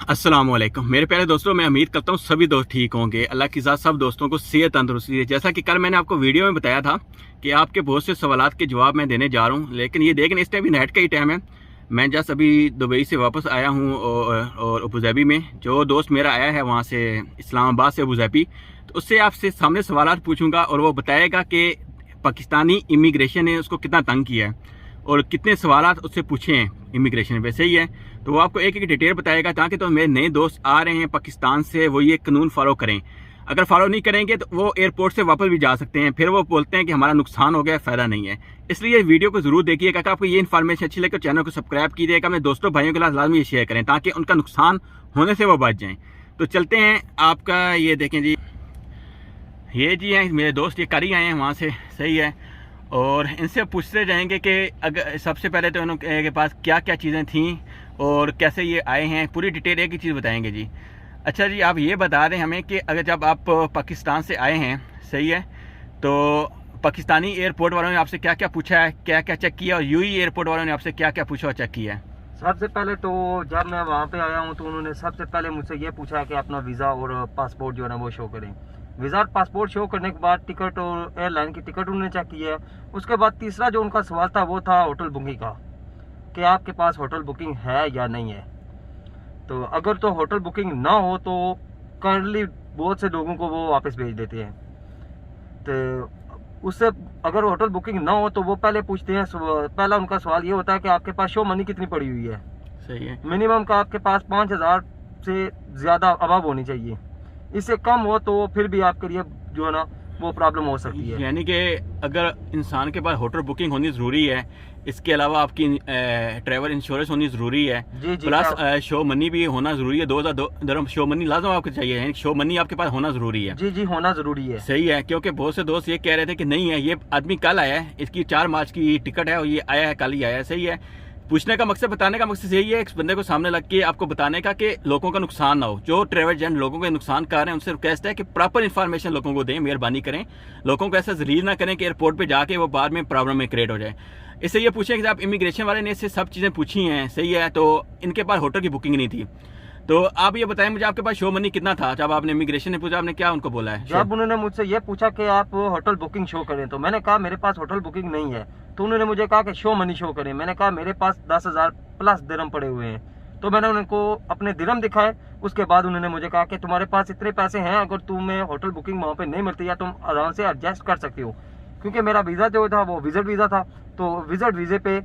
अस्सलाम वालेकुम मेरे प्यारे दोस्तों, मैं उम्मीद करता हूँ सभी दोस्त ठीक होंगे। अल्लाह की ज़ात सब दोस्तों को सेहत तंदुरुस्ती है। जैसा कि कल मैंने आपको वीडियो में बताया था कि आपके बहुत से सवालात के जवाब मैं देने जा रहा हूँ, लेकिन ये देखें इस टाइम भी नाइट का ही टाइम है। मैं जस्ट अभी दुबई से वापस आया हूँ और अबूज़ाबी में जो दोस्त मेरा आया है वहाँ से इस्लामाबाद से अबूज़ाबी, तो उससे आपसे सामने सवालात पूछूंगा और वो बताएगा कि पाकिस्तानी इमिग्रेशन ने उसको कितना तंग किया है और कितने सवालात उससे पूछे हैं इमिग्रेशन पे। सही है, तो वो आपको एक एक डिटेल बताएगा ताकि तो मेरे नए दोस्त आ रहे हैं पाकिस्तान से वो ये कानून फॉलो करें। अगर फॉलो नहीं करेंगे तो वो एयरपोर्ट से वापस भी जा सकते हैं, फिर वो बोलते हैं कि हमारा नुकसान हो गया, फ़ायदा नहीं है। इसलिए वीडियो को ज़रूर देखिएगा। अगर आपको ये इन्फॉर्मेशन अच्छी लगे तो चैनल को सब्सक्राइब कीजिएगा, अपने दोस्तों भाइयों के साथ लाजमी शेयर करें ताकि उनका नुकसान होने से वो बच जाएँ। तो चलते हैं, आपका ये देखें जी, ये जी हैं मेरे दोस्त, ये कर ही आए हैं वहाँ से। सही है, और इनसे पूछते जाएंगे कि अगर सबसे पहले तो इनके पास क्या क्या चीज़ें थीं और कैसे ये आए हैं, पूरी डिटेल एक ही चीज़ बताएंगे जी। अच्छा जी, आप ये बता दें हमें कि अगर जब आप पाकिस्तान से आए हैं, सही है, तो पाकिस्तानी एयरपोर्ट वालों ने आपसे क्या क्या पूछा है, क्या क्या चेक किया, और यूएई एयरपोर्ट वालों ने आपसे क्या क्या पूछा और चेक किया है? सबसे पहले तो जब मैं वहाँ पे आया हूँ तो उन्होंने सबसे पहले मुझसे ये पूछा कि अपना वीज़ा और पासपोर्ट जो है ना वो शो करें। वीज़ा और पासपोर्ट शो करने के बाद टिकट और एयरलाइन की टिकट उन्होंने चेक की है। उसके बाद तीसरा जो उनका सवाल था वो था होटल बुकिंग का, कि आपके पास होटल बुकिंग है या नहीं है। तो अगर तो होटल बुकिंग ना हो तो करंटली बहुत से लोगों को वो वापस भेज देते हैं। तो उससे अगर होटल बुकिंग ना हो तो वो पहले पूछते हैं, पहला उनका सवाल ये होता है कि आपके पास शो मनी कितनी पड़ी हुई है। सही है, मिनिमम का आपके पास 5,000 से ज़्यादा अभाव होनी चाहिए। इससे कम हो तो फिर भी आपके लिए जो है ना वो प्रॉब्लम हो सकती है। यानी कि अगर इंसान के पास होटल बुकिंग होनी ज़रूरी है, इसके अलावा आपकी ट्रैवल इंश्योरेंस होनी ज़रूरी है, जी जी, प्लस शो मनी भी होना ज़रूरी है। 2,000 दिरहम शो मनी लाजम आपको चाहिए, यानी शो मनी आपके पास होना ज़रूरी है। जी जी, होना ज़रूरी है। सही है, क्योंकि बहुत से दोस्त ये कह रहे थे कि नहीं है, ये आदमी कल आया है, इसकी 4 मार्च की टिकट है और ये आया है, कल ही आया है। सही है, पूछने का मकसद, बताने का मकसद यही है, एक बंदे को सामने लग के आपको बताने का कि लोगों का नुकसान ना हो। जो ट्रैवल एजेंट लोगों के नुकसान कर रहे हैं उनसे रिक्वेस्ट है कि प्रॉपर इन्फॉर्मेशन लोगों को दें, मेहरबानी करें। लोगों को ऐसा जलील ना करें कि एयरपोर्ट पे जाके वो बाद में प्रॉब्लम में क्रिएट हो जाए। इससे ये पूछें कि आप इमिग्रेशन वाले ने इससे सब चीज़ें पूछी हैं, सही है, तो इनके पास होटल की बुकिंग नहीं थी। तो आप ये बताएं मुझे, आपके पास शो मनी कितना था जब आपने इमिग्रेशन ने पूछा, आपने क्या उनको बोला है? जब उन्होंने मुझसे ये पूछा कि आप होटल बुकिंग शो करें तो मैंने कहा मेरे पास होटल बुकिंग नहीं है। तो उन्होंने मुझे कहा कि शो मनी शो करें। मैंने कहा मेरे पास 10,000 प्लस दिरहम पड़े हुए हैं। तो मैंने उनको अपने दिरहम दिखाए। उसके बाद उन्होंने मुझे कहा कि तुम्हारे पास इतने पैसे हैं, अगर तुम्हें होटल बुकिंग वहाँ पे नहीं मिलती या तुम आराम से एडजस्ट कर सकते हो। क्योंकि मेरा वीज़ा जो था वो विजिट वीज़ा था, तो विजिट वीज़े पे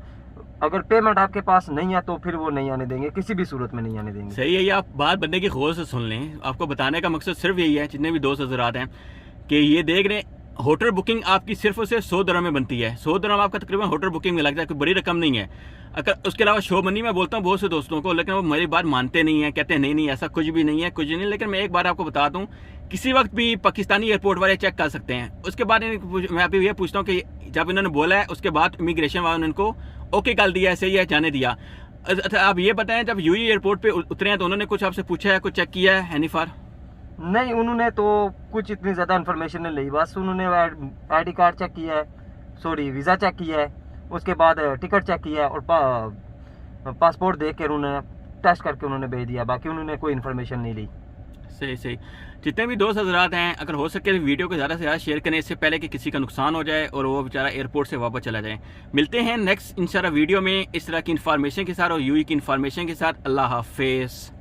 अगर पेमेंट आपके पास नहीं है तो फिर वो नहीं आने देंगे, किसी भी सूरत में नहीं आने देंगे। सही है, ये आप बात बंदे की गौर से सुन लें। आपको बताने का मकसद सिर्फ यही है, जितने भी दोस्त हज़रात हैं, कि ये देख रहे हैं होटल बुकिंग आपकी सिर्फ और सिर्फ 100 दिरहम में बनती है। 100 दिरहम आपका तकरीबन होटल बुकिंग में लग जाए, कोई बड़ी रकम नहीं है। अगर उसके अलावा शो मनी मैं बोलता हूँ बहुत से दोस्तों को, लेकिन वो मेरी बात मानते नहीं है, कहते हैं नहीं नहीं ऐसा कुछ भी नहीं है, कुछ नहीं। लेकिन मैं एक बार आपको बता दूँ, किसी वक्त भी पाकिस्तानी एयरपोर्ट वाले चेक कर सकते हैं। उसके बाद मैं अभी ये पूछता हूँ कि जब इन्होंने बोला है उसके बाद इमिग्रेशन वालों ने इनको ओके कर दिया है, सही है, जाने दिया। अच्छा, आप ये बताएं जब यूएई एयरपोर्ट पे उतरे हैं तो उन्होंने कुछ आपसे पूछा है, कुछ चेक किया है एनीफार? नहीं, उन्होंने तो कुछ इतनी ज़्यादा इन्फॉर्मेशन नहीं ली। बस उन्होंने आईडी कार्ड चेक किया है, सॉरी वीज़ा चेक किया है, उसके बाद टिकट चेक किया है और पासपोर्ट देख कर उन्होंने टेस्ट करके उन्होंने भेज दिया। बाकी उन्होंने कोई इन्फॉर्मेशन नहीं ली। सही सही। जितने भी दोस्त हजरात हैं, अगर हो सके वीडियो को ज़्यादा से ज़्यादा शेयर करें, इससे पहले कि किसी का नुकसान हो जाए और वो बेचारा एयरपोर्ट से वापस चला जाए। मिलते हैं नेक्स्ट इंशाल्लाह वीडियो में इस तरह की इन्फॉर्मेशन के साथ और यूएई की इन्फॉर्मेशन के साथ। अल्लाह हाफिज़।